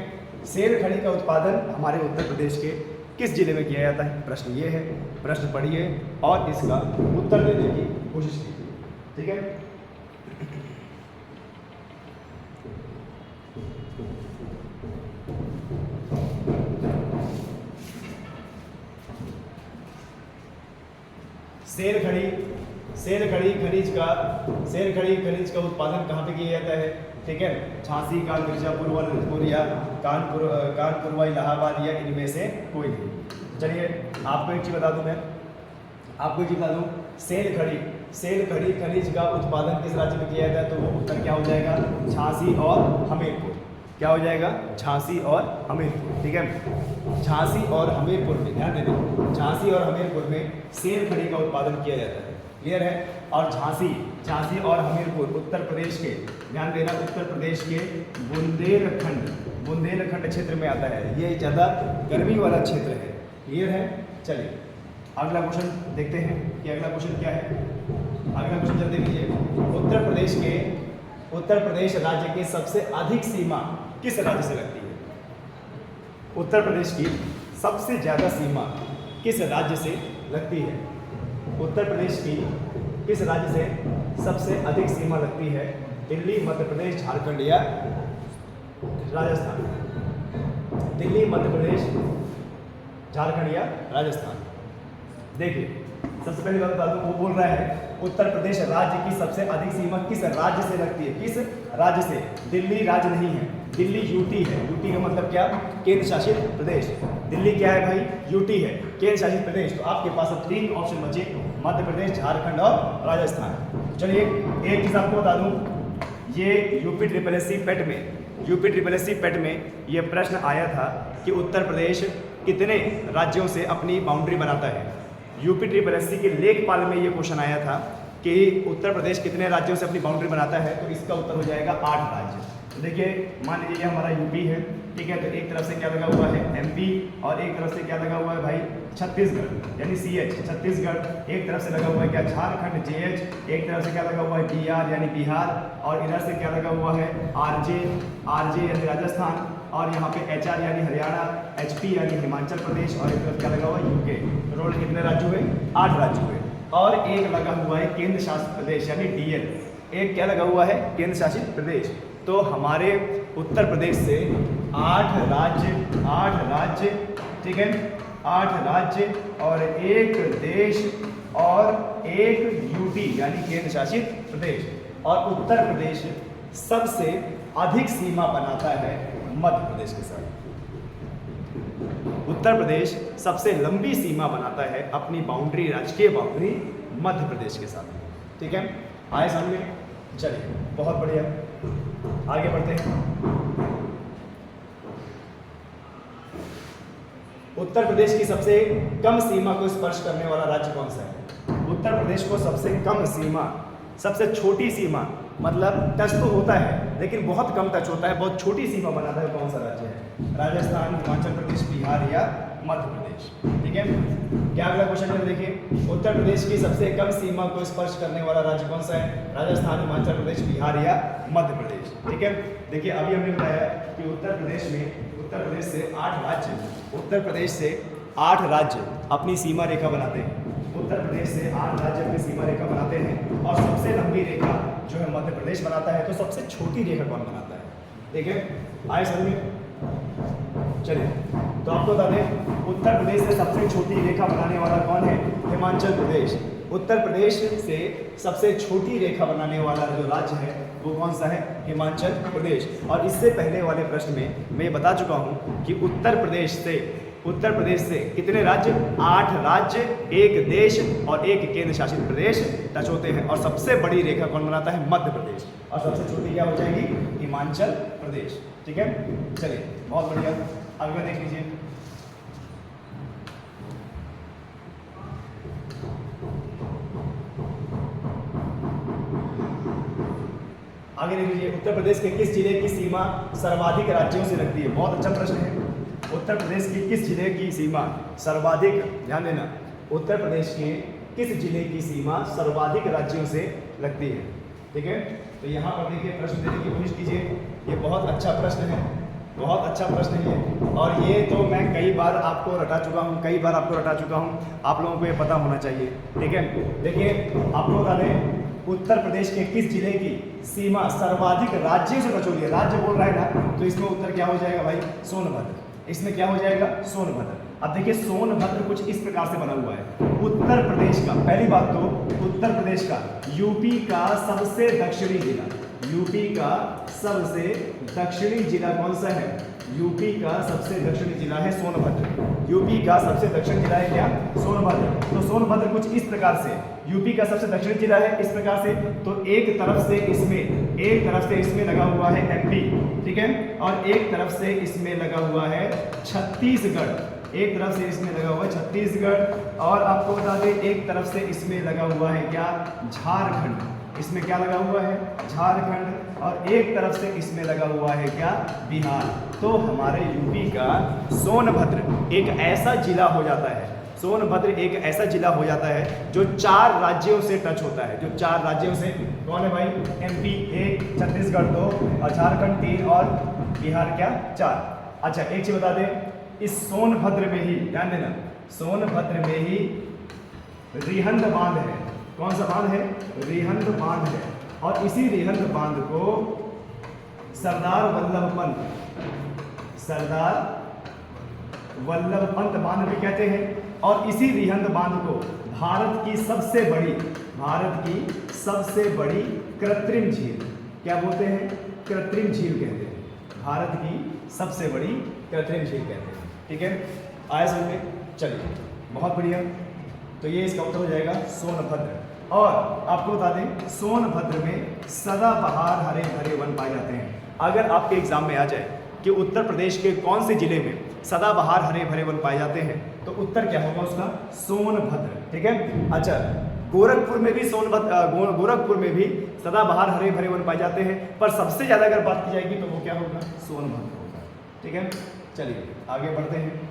[SPEAKER 1] सेल खड़ी का उत्पादन हमारे उत्तर प्रदेश के किस जिले में किया जाता है? प्रश्न ये है, प्रश्न पढ़िए और इसका उत्तर देने की कोशिश कीजिए, ठीक है। सेल खड़ी खनिज का उत्पादन कहाँ पे किया जाता है? ठीक है, झांसी का, मिर्जापुर व ललितपुर या कानपुर व इलाहाबाद या इनमें से कोई नहीं। चलिए आपको एक चीज़ बता दूं, सेल खड़ी खनिज का उत्पादन किस राज्य में किया जाता है? तो वो उत्तर क्या हो जाएगा? झांसी और हमीरपुर। क्या हो जाएगा? झांसी और हमीरपुर, ठीक है। झांसी और हमीरपुर में, ध्यान देना, झांसी और हमीरपुर में सेल खड़ी का उत्पादन किया जाता है। क्लियर है? और झांसी और हमीरपुर उत्तर प्रदेश के, ध्यान देना, उत्तर प्रदेश के बुंदेलखंड क्षेत्र में आता है। ये ज़्यादा गर्मी वाला क्षेत्र है। क्लियर है? चलिए अगला क्वेश्चन देखते हैं कि अगला क्वेश्चन क्या है। अगला क्वेश्चन जल्दी लीजिए। उत्तर प्रदेश राज्य की सबसे अधिक सीमा किस राज्य से लगती है? उत्तर प्रदेश की सबसे ज़्यादा सीमा किस राज्य से लगती है? उत्तर प्रदेश की किस राज्य से सबसे अधिक सीमा लगती है? दिल्ली, मध्य प्रदेश, झारखंड या राजस्थान? दिल्ली, मध्य प्रदेश, झारखंड या राजस्थान? देखिए सबसे पहले बात बता दूं, वो बोल रहा है उत्तर प्रदेश राज्य की सबसे अधिक सीमा किस राज्य से लगती है? किस राज्य से? दिल्ली राज्य नहीं है, दिल्ली यूटी है। यूटी का मतलब क्या? केंद्र शासित प्रदेश। दिल्ली क्या है भाई? यूटी है, केंद्र शासित प्रदेश। तो आपके पास अब 3 ऑप्शन बचे, मध्य प्रदेश, झारखंड और राजस्थान। चलिए एक चीज़ आपको बता दूं, ये यूपी ट्रिपल एस सी पेट में ये प्रश्न आया था कि उत्तर प्रदेश कितने राज्यों से अपनी बाउंड्री बनाता है। यूपी ट्रिपल एस सी के लेखपाल में ये क्वेश्चन आया था कि उत्तर प्रदेश कितने राज्यों से अपनी बाउंड्री बनाता है, तो इसका उत्तर हो जाएगा 8 राज्य। तो देखिए मान लीजिए ये हमारा यूपी है, ठीक है, तो एक तरफ से क्या लगा हुआ है? एमपी, और एक तरफ से क्या लगा हुआ है भाई? छत्तीसगढ़ यानी सीएच, छत्तीसगढ़। एक तरफ से लगा हुआ है क्या? झारखंड, जेएच। एक तरफ से क्या लगा हुआ है? बीआर यानी बिहार। और इधर से क्या लगा हुआ है? आरजे यानी राजस्थान। और यहाँ पे एचआर यानी हरियाणा, एचपी यानी हिमाचल प्रदेश। और एक तरफ क्या लगा हुआ है? यूके। टोटल कितने राज्य हुए? 8 राज्य हुए। और एक लगा हुआ है केंद्र शासित प्रदेश यानी डीएल। एक क्या लगा हुआ है? केंद्र शासित प्रदेश। तो हमारे उत्तर प्रदेश से 8 राज्य, ठीक है, 8 राज्य और एक देश और एक यूटी यानी केंद्र शासित प्रदेश। और उत्तर प्रदेश सबसे अधिक सीमा बनाता है मध्य प्रदेश के साथ। उत्तर प्रदेश सबसे लंबी सीमा बनाता है अपनी बाउंड्री, राजकीय बाउंड्री मध्य प्रदेश के साथ। ठीक है, आए समझ में? चलिए बहुत बढ़िया, आगे बढ़ते हैं। उत्तर प्रदेश की सबसे कम सीमा को स्पर्श करने वाला राज्य कौन सा है? उत्तर प्रदेश को सबसे कम सीमा, सबसे छोटी सीमा, मतलब टच तो होता है लेकिन बहुत कम टच होता है, बहुत छोटी सीमा बनाता है, कौन सा राज्य है? राजस्थान, हिमाचल प्रदेश, बिहार या मध्य प्रदेश। ठीक है, क्या अगला क्वेश्चन है देखिए, उत्तर प्रदेश की सबसे कम सीमा को स्पर्श करने वाला राज्य कौन सा है? राजस्थान, हिमाचल प्रदेश, बिहार या मध्य प्रदेश। ठीक है, देखिए अभी हमने बताया कि उत्तर प्रदेश से 8 राज्य, उत्तर प्रदेश से 8 राज्य अपनी सीमा रेखा बनाते हैं। उत्तर प्रदेश से 8 राज्य अपनी सीमा रेखा बनाते हैं और सबसे लंबी रेखा जो है मध्य प्रदेश बनाता है। तो सबसे छोटी रेखा कौन बनाता है? ठीक है, आए समझ में। चलिए, तो आपको बता दें उत्तर प्रदेश से सबसे छोटी रेखा बनाने वाला कौन है? हिमाचल प्रदेश। उत्तर प्रदेश से सबसे छोटी रेखा बनाने वाला जो राज्य है वो कौन सा है? हिमाचल प्रदेश। और इससे पहले वाले प्रश्न में मैं बता चुका हूं कि उत्तर प्रदेश से कितने राज्य? 8 राज्य, 1 देश और 1 केंद्र शासित प्रदेश टच होते हैं। और सबसे बड़ी रेखा कौन बनाता है? मध्य प्रदेश। और सबसे छोटी क्या हो जाएगी? हिमाचल प्रदेश। ठीक है, चलिए बहुत बढ़िया, अगला देख लीजिए। आगे देख लीजिए, उत्तर प्रदेश के किस जिले की सीमा सर्वाधिक राज्यों से लगती है? बहुत अच्छा प्रश्न है। उत्तर प्रदेश की किस जिले की सीमा सर्वाधिक, ध्यान देना, उत्तर प्रदेश के किस जिले की सीमा सर्वाधिक राज्यों से लगती है? ठीक है, तो यहाँ पर देखिए प्रश्न देने की कोशिश कीजिए। ये बहुत अच्छा प्रश्न है, बहुत अच्छा प्रश्न है और ये तो मैं कई बार आपको रटा चुका हूँ, आप लोगों को ये पता होना चाहिए। ठीक है, देखिए आपको बता दें उत्तर प्रदेश के किस जिले की सीमा सर्वाधिक राज्यों से टच हो रही है? राज्य बोल रहा है ना, तो इसमें उत्तर क्या हो जाएगा भाई? सोनभद्र। इसमें क्या हो जाएगा? सोनभद्र। अब देखिए सोनभद्र कुछ इस प्रकार से बना हुआ है। उत्तर प्रदेश का, पहली बात तो उत्तर प्रदेश का यूपी का सबसे दक्षिणी जिला, यूपी का सबसे दक्षिणी जिला कौन सा है? यूपी का सबसे दक्षिणी जिला है सोनभद्र। यूपी का सबसे दक्षिणी जिला है क्या? सोनभद्र। तो सोनभद्र कुछ इस प्रकार से, यूपी का सबसे दक्षिणी जिला है इस प्रकार से। तो एक तरफ से इसमें लगा हुआ है एमपी, ठीक है, और एक तरफ से इसमें लगा हुआ है छत्तीसगढ़। एक तरफ से इसमें लगा हुआ है छत्तीसगढ़ और आपको बता दें एक तरफ से इसमें लगा हुआ है क्या? झारखंड। इसमें क्या लगा हुआ है? झारखंड। और एक तरफ से इसमें लगा हुआ है क्या? बिहार। तो हमारे यूपी का सोनभद्र एक ऐसा जिला हो जाता है, सोनभद्र एक ऐसा जिला हो जाता है जो 4 राज्यों से टच होता है। जो 4 राज्यों से, कौन है भाई? एमपी 1, छत्तीसगढ़ 2 और झारखंड 3 और बिहार क्या? 4। अच्छा एक चीज बता दें, इस सोनभद्र में ही, ध्यान देना, सोनभद्र में ही रिहंद बांध है। कौन सा बांध है? रिहंद बांध है। और इसी रिहंद बांध को सरदार वल्लभ पंत बांध भी कहते हैं। और इसी रिहंद बांध को भारत की सबसे बड़ी कृत्रिम झील क्या बोलते हैं? कृत्रिम झील कहते हैं। भारत की सबसे बड़ी कृत्रिम झील कहते हैं। ठीक है, आए समझ में? चलिए बहुत बढ़िया, तो ये इसका उत्तर हो जाएगा सोनभद्र। और आपको बता दें सोनभद्र में सदाबहार हरे भरे वन पाए जाते हैं। अगर आपके एग्जाम में आ जाए कि उत्तर प्रदेश के कौन से जिले में सदाबहार हरे भरे वन पाए जाते हैं, तो उत्तर क्या होगा उसका? सोनभद्र। ठीक है, अच्छा गोरखपुर में भी सदाबहार हरे भरे वन पाए जाते हैं, पर सबसे ज्यादा अगर बात की जाएगी तो वो क्या होगा? सोनभद्र होगा। ठीक है, चलिए आगे बढ़ते हैं।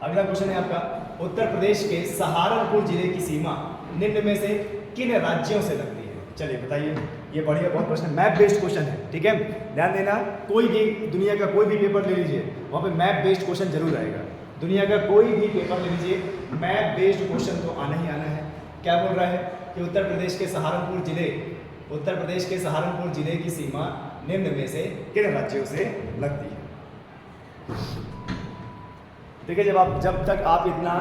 [SPEAKER 1] अगला क्वेश्चन है आपका, उत्तर प्रदेश के सहारनपुर जिले की सीमा निम्न में से किन राज्यों से लगती है? चलिए बताइए, ये बढ़िया बहुत प्रश्न, मैप बेस्ड क्वेश्चन है। ठीक है, ध्यान देना, कोई भी दुनिया का कोई भी पेपर ले लीजिए, वहाँ पे मैप बेस्ड क्वेश्चन जरूर आएगा। दुनिया का कोई भी पेपर ले लीजिए, मैप बेस्ड क्वेश्चन तो आना ही आना है। क्या बोल रहा है कि उत्तर प्रदेश के सहारनपुर जिले की सीमा निम्न में से किन राज्यों से लगती है? देखिए जब तक आप इतना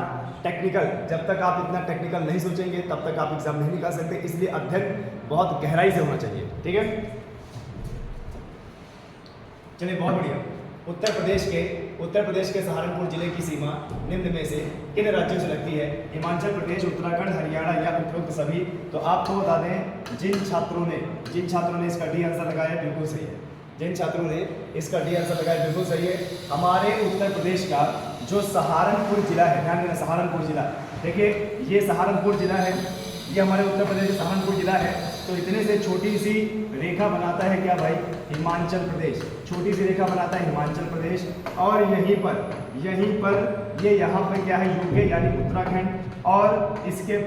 [SPEAKER 1] टेक्निकल नहीं सोचेंगे तब तक आप एग्जाम नहीं निकाल सकते, इसलिए अध्ययन बहुत गहराई से होना चाहिए। ठीक है, चलिए बहुत बढ़िया। उत्तर प्रदेश के सहारनपुर जिले की सीमा निम्न में से किन राज्यों से लगती है? हिमाचल प्रदेश, उत्तराखंड, हरियाणा या उपरोक्त सभी? तो आपको बता दें जिन छात्रों ने इसका डी आंसर लगाया बिल्कुल सही है। जिन छात्रों ने इसका डी आंसर लगाया बिल्कुल सही है। हमारे उत्तर प्रदेश का जो सहारनपुर जिला है, ध्यान देना सहारनपुर जिला, देखिए ये सहारनपुर जिला है, ये हमारे उत्तर प्रदेश का सहारनपुर जिला है। तो इतने से छोटी सी रेखा बनाता है क्या भाई? हिमाचल प्रदेश। छोटी सी रेखा बनाता है हिमाचल प्रदेश। और यहीं पर ये यहाँ पे क्या है? यूके यानी उत्तराखंड। और इसके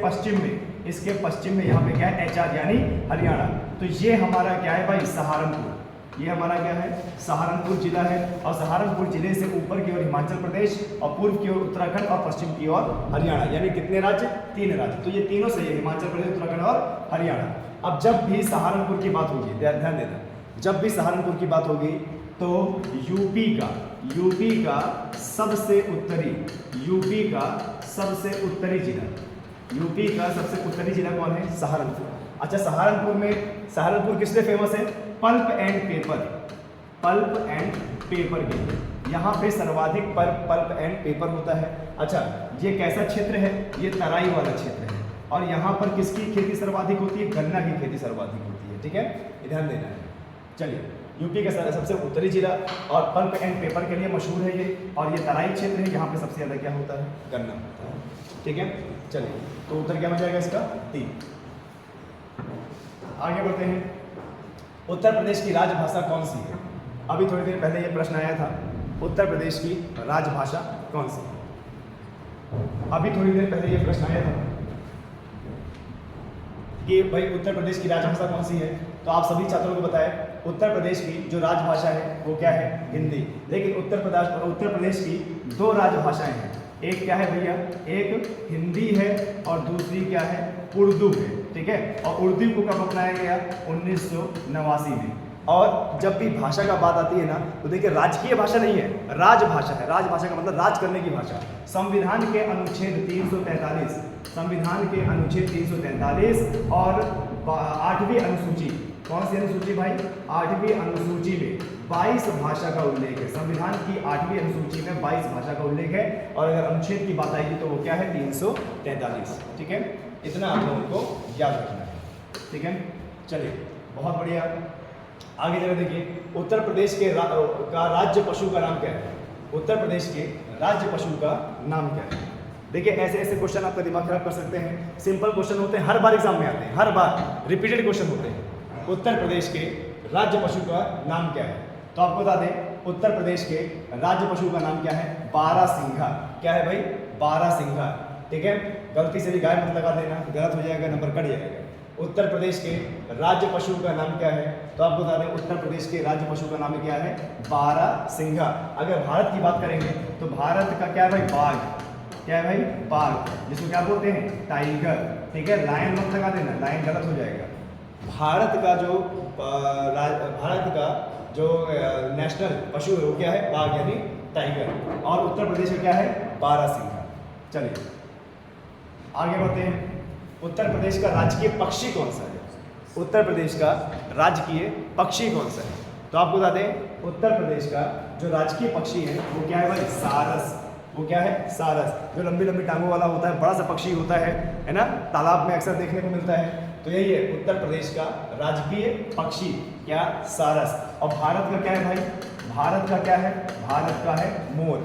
[SPEAKER 1] पश्चिम में यहाँ पे क्या है? HR यानी हरियाणा। तो ये हमारा क्या है भाई? सहारनपुर। ये हमारा क्या है, सहारनपुर जिला है। और सहारनपुर जिले से ऊपर की ओर हिमाचल प्रदेश और पूर्व की ओर उत्तराखंड और पश्चिम की ओर हरियाणा, यानी कितने राज्य, 3 राज्य। तो ये तीनों सही है, हिमाचल प्रदेश, उत्तराखंड और हरियाणा। अब जब भी सहारनपुर की बात होगी, ध्यान देना, जब भी सहारनपुर की बात होगी तो यूपी का सबसे उत्तरी जिला कौन है, सहारनपुर। अच्छा, सहारनपुर किसलिए फेमस है, पल्प एंड पेपर के लिए। यहाँ पे सर्वाधिक पल्प एंड पेपर होता है। अच्छा, ये कैसा क्षेत्र है, ये तराई वाला क्षेत्र है। और यहाँ पर किसकी खेती सर्वाधिक होती है, गन्ना की खेती सर्वाधिक होती है। ठीक है, ध्यान देना है। चलिए, यूपी का सबसे उत्तरी जिला और पल्प एंड पेपर के लिए मशहूर है ये। और ये तराई क्षेत्र है, यहाँ पे सबसे ज्यादा क्या होता है, गन्ना होता है। ठीक है, चलिए, तो उत्तर क्या हो जाएगा इसका, 3। आगे बढ़ते हैं। उत्तर प्रदेश की राजभाषा कौन सी है। अभी थोड़ी देर पहले ये प्रश्न आया था, उत्तर प्रदेश की राजभाषा कौन सी है। अभी थोड़ी देर पहले ये प्रश्न आया था कि भाई उत्तर प्रदेश की राजभाषा कौन सी है। तो आप सभी छात्रों को बताएं, उत्तर प्रदेश की जो राजभाषा है वो क्या है, हिंदी। लेकिन उत्तर प्रदेश की 2 राजभाषाएं हैं। एक क्या है भैया, एक हिंदी है और दूसरी क्या है, उर्दू है। ठीक है, और उर्दू को कब अपनाया गया, 1989 में। और जब भी भाषा का बात आती है ना, तो देखिए राजकीय भाषा नहीं है, राजभाषा है। राजभाषा का मतलब राज करने की भाषा। संविधान के अनुच्छेद 343 और 8वीं अनुसूची, कौन सी अनुसूची भाई, 8वीं अनुसूची में 22 भाषा का उल्लेख है। संविधान की 8वीं अनुसूची में 22 भाषा का उल्लेख है। और अगर अनुच्छेद की बात आएगी तो वो क्या है, 343। ठीक है, इतना आप लोगों को याद रखना है। ठीक है, चलिए, बहुत बढ़िया। आगे जरा देखिए, उत्तर प्रदेश के का राज्य पशु का नाम क्या है। उत्तर प्रदेश के राज्य पशु का नाम क्या है। देखिए, ऐसे क्वेश्चन आपका दिमाग खराब कर सकते हैं। सिंपल क्वेश्चन होते हैं, हर बार एग्जाम में आते हैं, हर बार रिपीटेड क्वेश्चन होते हैं। उत्तर प्रदेश के राज्य पशु का नाम क्या है। तो आपको बता दें, उत्तर प्रदेश के राज्य पशु का नाम क्या है, बारहसिंघा। क्या है भाई, बारहसिंघा। ठीक है, गलती से भी गाय मत लगा देना, गलत हो जाएगा, नंबर कट जाएगा। उत्तर प्रदेश के राज्य पशु का नाम क्या है, तो आपको बता दें उत्तर प्रदेश के राज्य पशु का नाम क्या है, बारहसिंघा। अगर भारत की बात करेंगे तो भारत का क्या है भाई, बाघ। क्या है भाई, बाघ, जिसको क्या बोलते हैं, टाइगर। ठीक है, लायन मत लगा देना, लायन गलत हो जाएगा। भारत का जो नेशनल पशु है वो क्या है, बाघ यानी टाइगर। और उत्तर प्रदेश में क्या है, बारहसिंघा। चलिए आगे बढ़ते हैं। उत्तर प्रदेश का राजकीय पक्षी कौन सा है। उत्तर प्रदेश का राजकीय पक्षी कौन सा है, तो आपको बता दें उत्तर प्रदेश का जो राजकीय पक्षी है वो क्या है भाई, सारस। वो क्या है, सारस, जो लंबी लंबी टांगों वाला होता है, बड़ा सा पक्षी होता है ना, तालाब में अक्सर देखने को मिलता है। तो यही है उत्तर प्रदेश का राजकीय पक्षी, क्या, सारस। और भारत का क्या है भाई, भारत का क्या है, भारत का है मोर।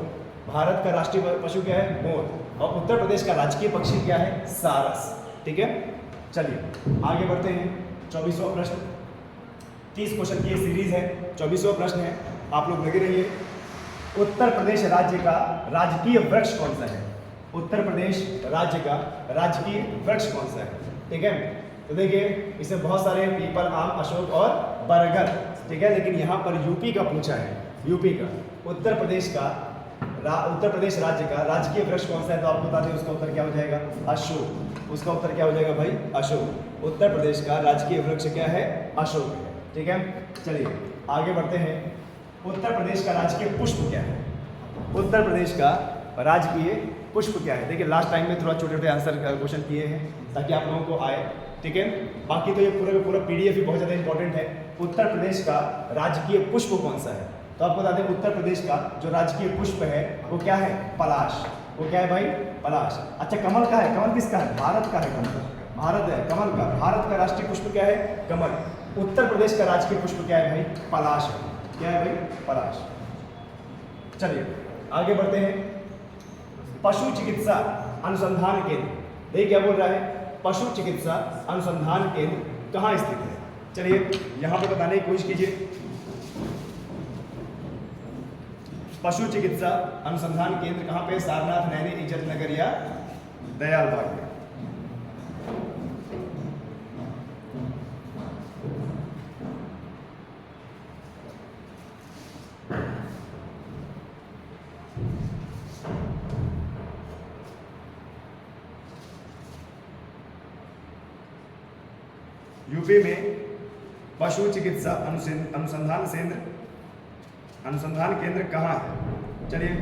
[SPEAKER 1] भारत का राष्ट्रीय पशु क्या है, मोर। और उत्तर प्रदेश का राजकीय पक्षी क्या है, सारस। ठीक है, चलिए आगे बढ़ते हैं। 24वां प्रश्न, 30 क्वेश्चन की ये सीरीज है, 24वां प्रश्न है, आप लोग लगे रहिए। उत्तर प्रदेश राज्य का राजकीय वृक्ष कौन सा है। उत्तर प्रदेश राज्य का राजकीय वृक्ष कौन सा है। ठीक है, तो देखिए इसमें बहुत सारे पीपल, आम, अशोक और बरगद। ठीक है, लेकिन यहाँ पर यूपी का पूछा है, यूपी का उत्तर प्रदेश राज्य का राजकीय वृक्ष कौन सा है, तो आपको बता दें उसका उत्तर क्या हो जाएगा, अशोक। उसका उत्तर क्या हो जाएगा भाई, अशोक। उत्तर प्रदेश का राजकीय वृक्ष क्या है, अशोक है। ठीक है, चलिए आगे बढ़ते हैं। उत्तर प्रदेश का राजकीय पुष्प क्या है। उत्तर प्रदेश का राजकीय पुष्प क्या है। देखिए लास्ट टाइम में थोड़ा छोटे छोटे आंसर क्वेश्चन किए हैं ताकि आप लोगों को आए। ठीक है, बाकी तो ये पूरा का पूरा पीडीएफ ही बहुत ज़्यादा इंपॉर्टेंट है। उत्तर प्रदेश का राजकीय पुष्प कौन सा है, तो आपको बता दें उत्तर प्रदेश का जो राजकीय पुष्प है वो क्या है, पलाश। वो क्या है भाई, पलाश। अच्छा, कमल का है, कमल किसका है, भारत का है, कमल भारत है, कमल का। भारत का राष्ट्रीय पुष्प क्या है, कमल। उत्तर प्रदेश का राजकीय पुष्प क्या है भाई, पलाश है। क्या है भाई, पलाश। चलिए आगे बढ़ते हैं। पशु चिकित्सा अनुसंधान केंद्र, देखिए क्या बोल रहा है, पशु चिकित्सा अनुसंधान केंद्र कहाँ स्थित है। चलिए यहाँ पे बताने की कोशिश कीजिए। पशु चिकित्सा अनुसंधान केंद्र कहाँ पे, सारनाथ, नैनी, इज्जत नगर या दयाल बाग में। यूपी में पशु चिकित्सा अनुसंधान केंद्र कहाँ है? चलिए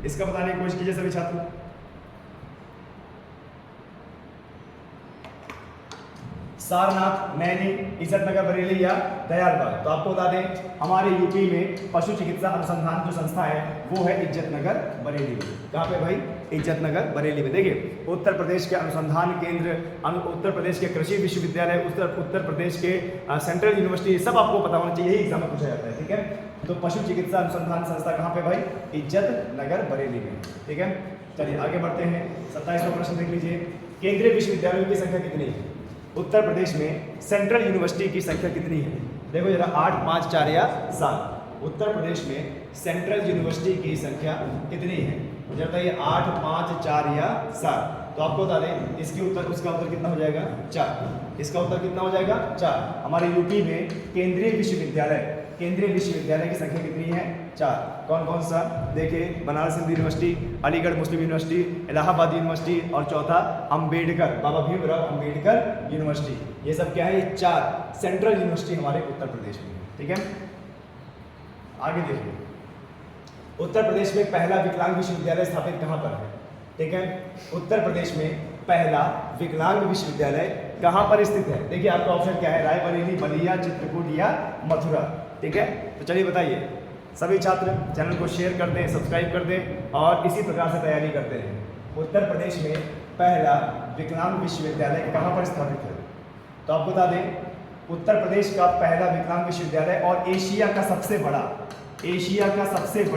[SPEAKER 1] इसका बताने की कोशिश कीजिए सभी छात्र। सारनाथ, नैनी, इज्जतनगर, बरेली या दयालबाग। तो आपको बता दें हमारे यूपी में पशु चिकित्सा अनुसंधान जो संस्था है वो है इज्जतनगर बरेली में। कहाँ पे भाई? इज्जतनगर बरेली में। देखिए उत्तर प्रदेश के अनुसंधान केंद्र, उत्तर प्रदेश के कृषि विश्वविद्यालय, उत्तर प्रदेश के सेंट्रल यूनिवर्सिटी, सब आपको पता होना चाहिए, यही एग्जाम में पूछा जाता है। ठीक है, तो पशु चिकित्सा अनुसंधान संस्था कहाँ पे भाई? इज्जतनगर बरेली में। ठीक है, चलिए आगे बढ़ते हैं। 27वां प्रश्न देख लीजिए। केंद्रीय विश्वविद्यालयों की संख्या कितनी है? उत्तर प्रदेश में सेंट्रल यूनिवर्सिटी की संख्या कितनी है? देखो जरा 8, 5, 4 या 7। उत्तर प्रदेश में सेंट्रल यूनिवर्सिटी की संख्या कितनी है? मुझे बताइए 8, 5, 4 या 7। तो आपको बता दें उसका उत्तर कितना हो जाएगा? 4। इसका उत्तर कितना हो जाएगा? 4। हमारे यूपी में केंद्रीय विश्वविद्यालय की संख्या कितनी है? 4। कौन कौन सा? देखिए बनारस हिंदू यूनिवर्सिटी, अलीगढ़ मुस्लिम यूनिवर्सिटी, इलाहाबाद यूनिवर्सिटी और चौथा अम्बेडकर, बाबा भीमराव अम्बेडकर यूनिवर्सिटी। ये सब क्या है? ये 4 सेंट्रल यूनिवर्सिटी हमारे उत्तर प्रदेश में। ठीक है, आगे देखिए। उत्तर प्रदेश में पहला विकलांग विश्वविद्यालय स्थापित कहाँ पर है? ठीक है, उत्तर प्रदेश में पहला विकलांग विश्वविद्यालय कहाँ पर स्थित है? देखिए आपका ऑप्शन क्या है? रायबरेली, बलिया, चित्रकूट या मथुरा। ठीक है, तो चलिए बताइए। सभी छात्र चैनल को शेयर कर दें, सब्सक्राइब कर दें और इसी प्रकार से तैयारी करते हैं। उत्तर प्रदेश में पहला विकलांग विश्वविद्यालय कहाँ पर स्थापित है? तो आपको बता दें उत्तर प्रदेश का पहला विकलांग विश्वविद्यालय और एशिया का सबसे बड़ा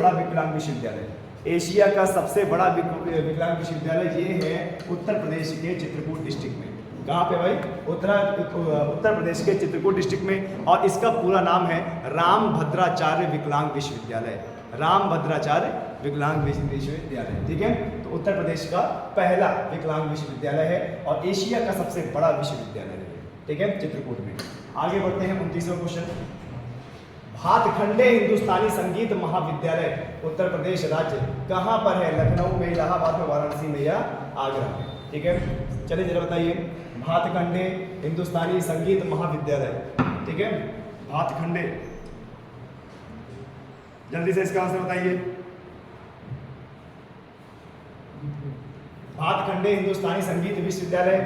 [SPEAKER 1] विकलांग विश्वविद्यालय, एशिया का सबसे बड़ा विकलांग विश्वविद्यालय ये है उत्तर प्रदेश के चित्रकूट डिस्ट्रिक्ट में। कहाँ पे भाई? उत्तर प्रदेश के चित्रकूट डिस्ट्रिक्ट में। और इसका पूरा नाम है रामभद्राचार्य विकलांग विश्वविद्यालय। रामभद्राचार्य विकलांग विश्वविद्यालय। ठीक है, तो उत्तर प्रदेश का पहला विकलांग विश्वविद्यालय है और एशिया का सबसे बड़ा विश्वविद्यालय है। ठीक है, चित्रकूट में। आगे बढ़ते हैं 29वां क्वेश्चन। भातखंडे हिंदुस्तानी संगीत महाविद्यालय उत्तर प्रदेश राज्य कहाँ पर है? लखनऊ में, इलाहाबाद में, वाराणसी में या आगरा में? ठीक है, चलिए जरा बताइए। भातखंडे हिंदुस्तानी संगीत महाविद्यालय। ठीक है, भातखंडे, जल्दी से इसका आंसर बताइए। भातखंडे हिंदुस्तानी संगीत विश्वविद्यालय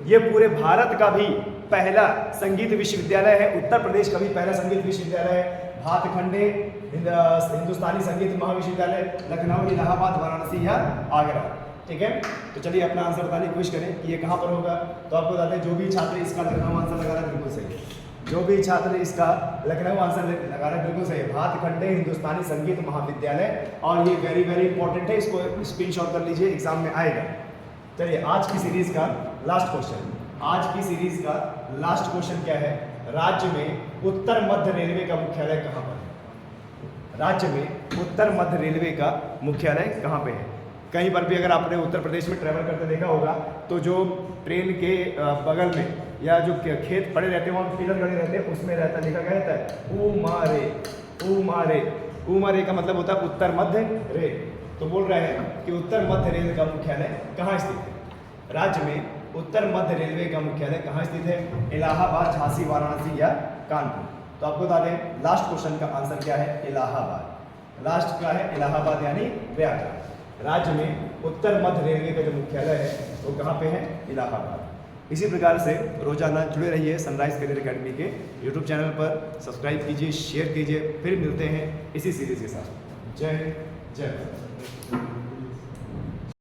[SPEAKER 1] ये पूरे भारत का भी पहला संगीत विश्वविद्यालय है। उत्तर प्रदेश का भी पहला संगीत विश्वविद्यालय है। भातखंडे हिंदुस्तानी संगीत महाविश्वविद्यालय, लखनऊ, इलाहाबाद, वाराणसी या आगरा। ठीक है, तो चलिए अपना आंसर बताने की कोशिश करें कि ये कहाँ पर होगा। तो आपको बताते हैं जो भी छात्र इसका लखनऊ आंसर लगा रहा है बिल्कुल सही है। जो भी छात्र इसका लखनऊ आंसर लगा रहा है बिल्कुल सही है। भातखंडे हिंदुस्तानी संगीत महाविद्यालय, और ये वेरी वेरी इंपॉर्टेंट है, इसको स्क्रीनशॉट कर लीजिए, एग्जाम में आएगा। चलिए आज की सीरीज का लास्ट क्वेश्चन क्या है? राज्य में उत्तर मध्य रेलवे का मुख्यालय कहाँ पर है? राज्य में उत्तर मध्य रेलवे का मुख्यालय कहाँ पे है? कहीं पर भी अगर आपने उत्तर प्रदेश में ट्रैवल करते देखा होगा तो जो ट्रेन के बगल में या जो खेत पड़े रहते हैं वहाँ पिलर खड़े रहते हैं, उसमें लिखा गया रहता है उमारे का मतलब होता है उत्तर मध्य रेल। तो बोल रहे हैं कि उत्तर मध्य रेल का मुख्यालय कहाँ स्थित है? राज्य में उत्तर मध्य रेलवे का मुख्यालय कहाँ स्थित है? इलाहाबाद, झांसी, वाराणसी या कानपुर? तो आपको बता दें लास्ट क्वेश्चन का आंसर क्या है? इलाहाबाद। लास्ट का है इलाहाबाद यानी प्रयागराज। राज्य में उत्तर मध्य रेलवे का जो मुख्यालय है वो कहाँ पे है? इलाहाबाद। इसी प्रकार से रोजाना जुड़े रहिए सनराइज करियर एकेडमी के यूट्यूब चैनल पर। सब्सक्राइब कीजिए, शेयर कीजिए। फिर मिलते हैं इसी सीरीज के साथ। जय हिंद, जय भारत।